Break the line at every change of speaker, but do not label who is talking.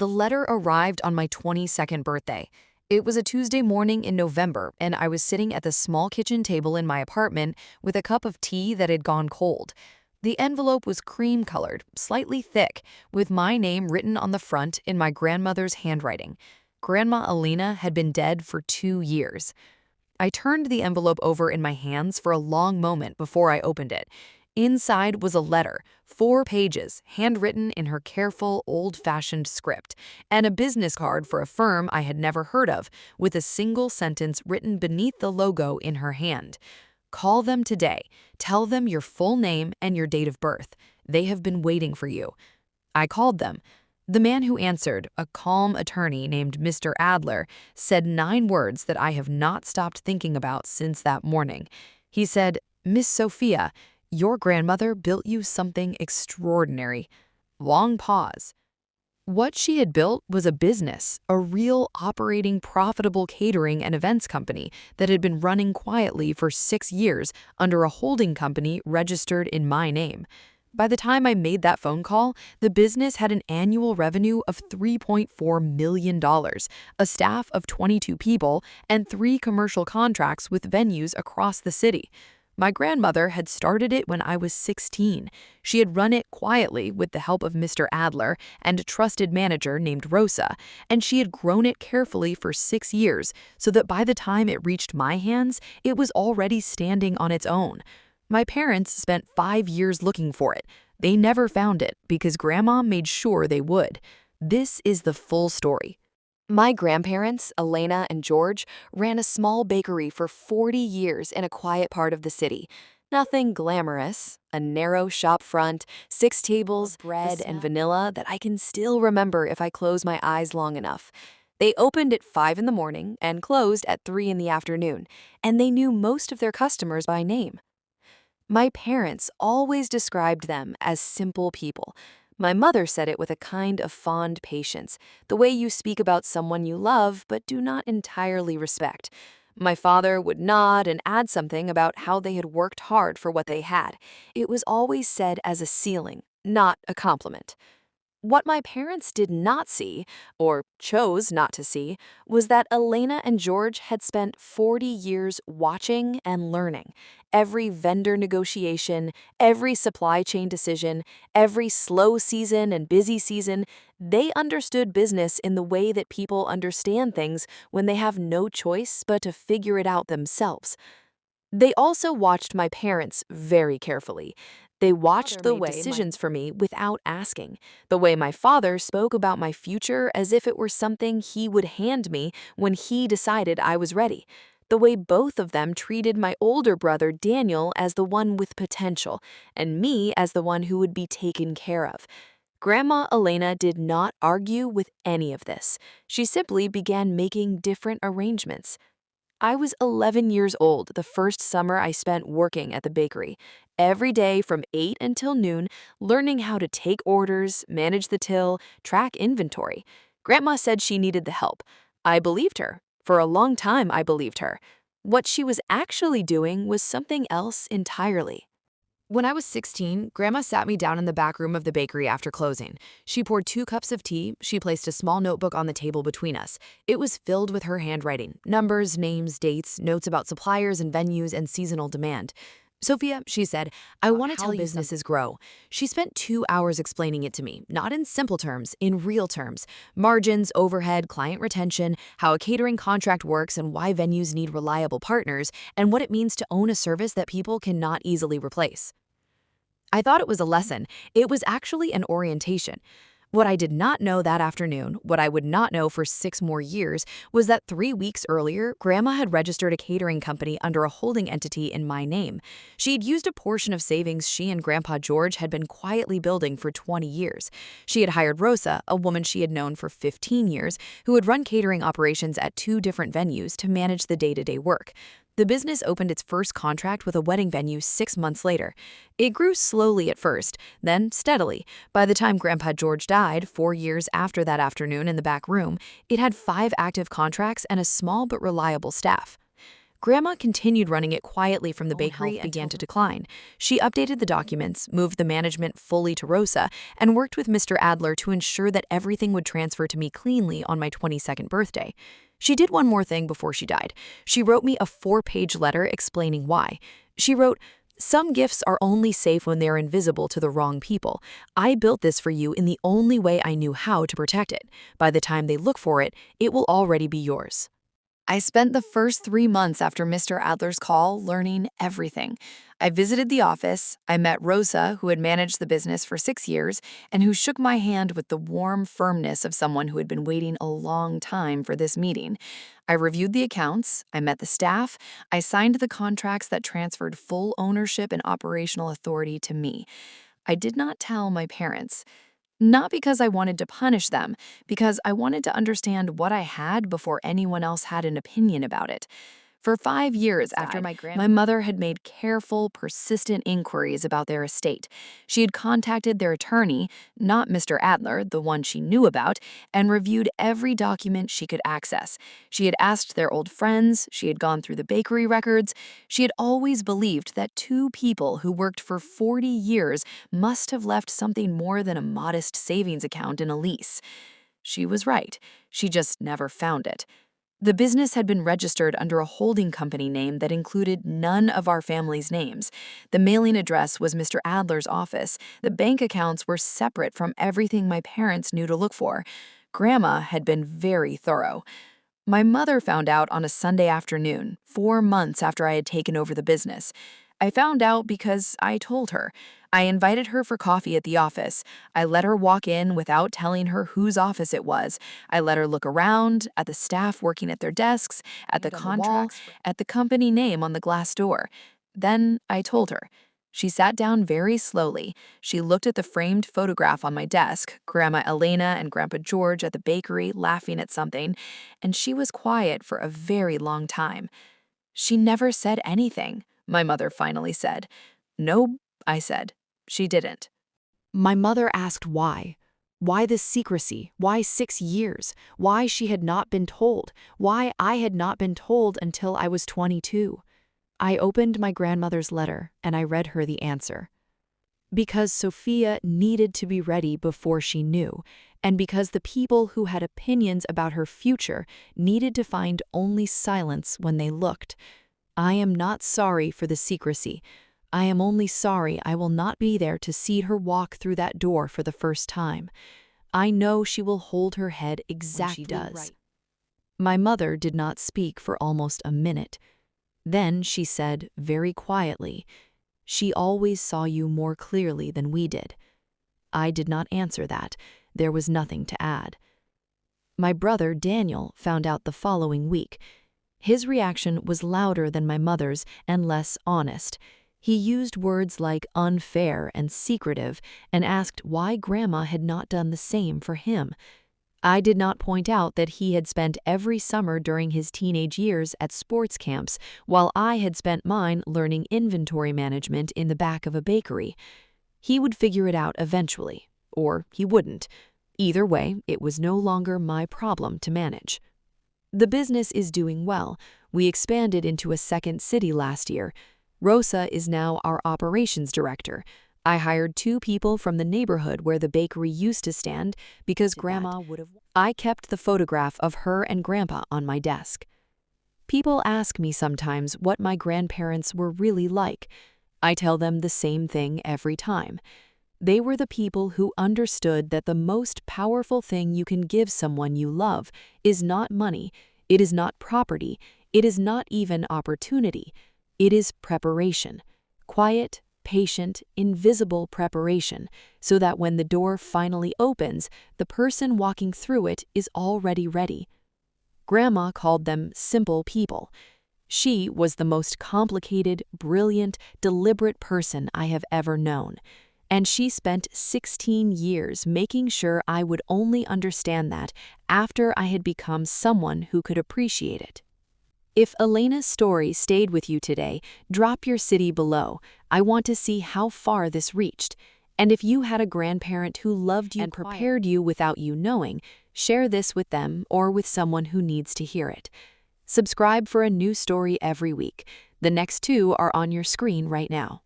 The letter arrived on my 22nd birthday. It was a Tuesday morning in November, and I was sitting at the small kitchen table in my apartment with a cup of tea that had gone cold. The envelope was cream-colored, slightly thick, with my name written on the front in my grandmother's handwriting. Grandma Elena had been dead for 2 years. I turned the envelope over in my hands for a long moment before I opened it. Inside was a letter, 4 pages, handwritten in her careful, old-fashioned script, and a business card for a firm I had never heard of, with a single sentence written beneath the logo in her hand. Call them today. Tell them your full name and your date of birth. They have been waiting for you. I called them. The man who answered, a calm attorney named Mr. Adler, said 9 words that I have not stopped thinking about since that morning. He said, "Miss Sofia, your grandmother built you something extraordinary." Long pause. What she had built was a business, a real operating profitable catering and events company that had been running quietly for 6 years under a holding company registered in my name. By the time I made that phone call, the business had an annual revenue of $3.4 million, a staff of 22 people, and 3 commercial contracts with venues across the city. My grandmother had started it when I was 16. She had run it quietly with the help of Mr. Adler and a trusted manager named Rosa, and she had grown it carefully for 6 years so that by the time it reached my hands, it was already standing on its own. My parents spent 5 years looking for it. They never found it because Grandma made sure they would. This is the full story. My grandparents, Elena and George, ran a small bakery for 40 years in a quiet part of the city. Nothing glamorous, a narrow shop front, 6 tables, bread and vanilla that I can still remember if I close my eyes long enough. They opened at 5 in the morning and closed at 3 in the afternoon, and they knew most of their customers by name. My parents always described them as simple people. My mother said it with a kind of fond patience, the way you speak about someone you love but do not entirely respect. My father would nod and add something about how they had worked hard for what they had. It was always said as a ceiling, not a compliment. What my parents did not see, or chose not to see, was that Elena and George had spent 40 years watching and learning. Every vendor negotiation, every supply chain decision, every slow season and busy season, they understood business in the way that people understand things when they have no choice but to figure it out themselves. They also watched my parents very carefully. They watched the way decisions for me without asking, the way my father spoke about my future as if it were something he would hand me when he decided I was ready, the way both of them treated my older brother Daniel as the one with potential, and me as the one who would be taken care of. Grandma Elena did not argue with any of this. She simply began making different arrangements. I was 11 years old the first summer I spent working at the bakery, every day from 8 until noon, learning how to take orders, manage the till, track inventory. Grandma said she needed the help. I believed her. For a long time, I believed her. What she was actually doing was something else entirely. When I was 16, Grandma sat me down in the back room of the bakery after closing. She poured 2 cups of tea. She placed a small notebook on the table between us. It was filled with her handwriting, numbers, names, dates, notes about suppliers and venues and seasonal demand. "Sofia," she said, "I want to tell you businesses grow." She spent 2 hours explaining it to me, not in simple terms, in real terms. Margins, overhead, client retention, how a catering contract works and why venues need reliable partners, and what it means to own a service that people cannot easily replace. I thought it was a lesson. It was actually an orientation. What I did not know that afternoon, what I would not know for 6 more years, was that 3 weeks earlier, Grandma had registered a catering company under a holding entity in my name. She had used a portion of savings she and Grandpa George had been quietly building for 20 years. She had hired Rosa, a woman she had known for 15 years, who had run catering operations at 2 different venues to manage the day-to-day work. The business opened its first contract with a wedding venue 6 months later. It grew slowly at first, then steadily. By the time Grandpa George died, 4 years after that afternoon in the back room, it had 5 active contracts and a small but reliable staff. Grandma continued running it quietly from the bakery and began to decline. She updated the documents, moved the management fully to Rosa, and worked with Mr. Adler to ensure that everything would transfer to me cleanly on my 22nd birthday. She did one more thing before she died. She wrote me a 4-page letter explaining why. She wrote, "Some gifts are only safe when they are invisible to the wrong people. I built this for you in the only way I knew how to protect it. By the time they look for it, it will already be yours." I spent the first 3 months after Mr. Adler's call learning everything. I visited the office, I met Rosa, who had managed the business for 6 years, and who shook my hand with the warm firmness of someone who had been waiting a long time for this meeting. I reviewed the accounts, I met the staff, I signed the contracts that transferred full ownership and operational authority to me. I did not tell my parents. Not because I wanted to punish them, because I wanted to understand what I had before anyone else had an opinion about it. For 5 years after my mother had made careful, persistent inquiries about their estate. She had contacted their attorney, not Mr. Adler, the one she knew about, and reviewed every document she could access. She had asked their old friends, she had gone through the bakery records. She had always believed that 2 people who worked for 40 years must have left something more than a modest savings account in a lease. She was right. She just never found it. The business had been registered under a holding company name that included none of our family's names. The mailing address was Mr. Adler's office. The bank accounts were separate from everything my parents knew to look for. Grandma had been very thorough. My mother found out on a Sunday afternoon, 4 months after I had taken over the business. I found out because I told her. I invited her for coffee at the office. I let her walk in without telling her whose office it was. I let her look around, at the staff working at their desks, at the contracts, at the company name on the glass door. Then I told her. She sat down very slowly. She looked at the framed photograph on my desk, Grandma Elena and Grandpa George at the bakery laughing at something, and she was quiet for a very long time. She never said anything, my mother finally said. "No," I said. She didn't. My mother asked why. Why this secrecy? Why 6 years? Why she had not been told? Why I had not been told until I was 22? I opened my grandmother's letter and I read her the answer. Because Sofia needed to be ready before she knew, and because the people who had opinions about her future needed to find only silence when they looked. I am not sorry for the secrecy. I am only sorry I will not be there to see her walk through that door for the first time. I know she will hold her head exactly right. My mother did not speak for almost a minute. Then she said very quietly, "She always saw you more clearly than we did." I did not answer that. There was nothing to add. My brother Daniel found out the following week. His reaction was louder than my mother's and less honest. He used words like unfair and secretive and asked why Grandma had not done the same for him. I did not point out that he had spent every summer during his teenage years at sports camps, while I had spent mine learning inventory management in the back of a bakery. He would figure it out eventually, or he wouldn't. Either way, it was no longer my problem to manage. The business is doing well. We expanded into a second city last year. Rosa is now our operations director. I hired 2 people from the neighborhood where the bakery used to stand because Grandma would have. I kept the photograph of her and Grandpa on my desk. People ask me sometimes what my grandparents were really like. I tell them the same thing every time. They were the people who understood that the most powerful thing you can give someone you love is not money, it is not property, it is not even opportunity. It is preparation. Quiet, patient, invisible preparation, so that when the door finally opens, the person walking through it is already ready. Grandma called them simple people. She was the most complicated, brilliant, deliberate person I have ever known. And she spent 16 years making sure I would only understand that after I had become someone who could appreciate it. If Elena's story stayed with you today, drop your city below. I want to see how far this reached. And if you had a grandparent who loved you and prepared you without you knowing, share this with them or with someone who needs to hear it. Subscribe for a new story every week. The next two are on your screen right now.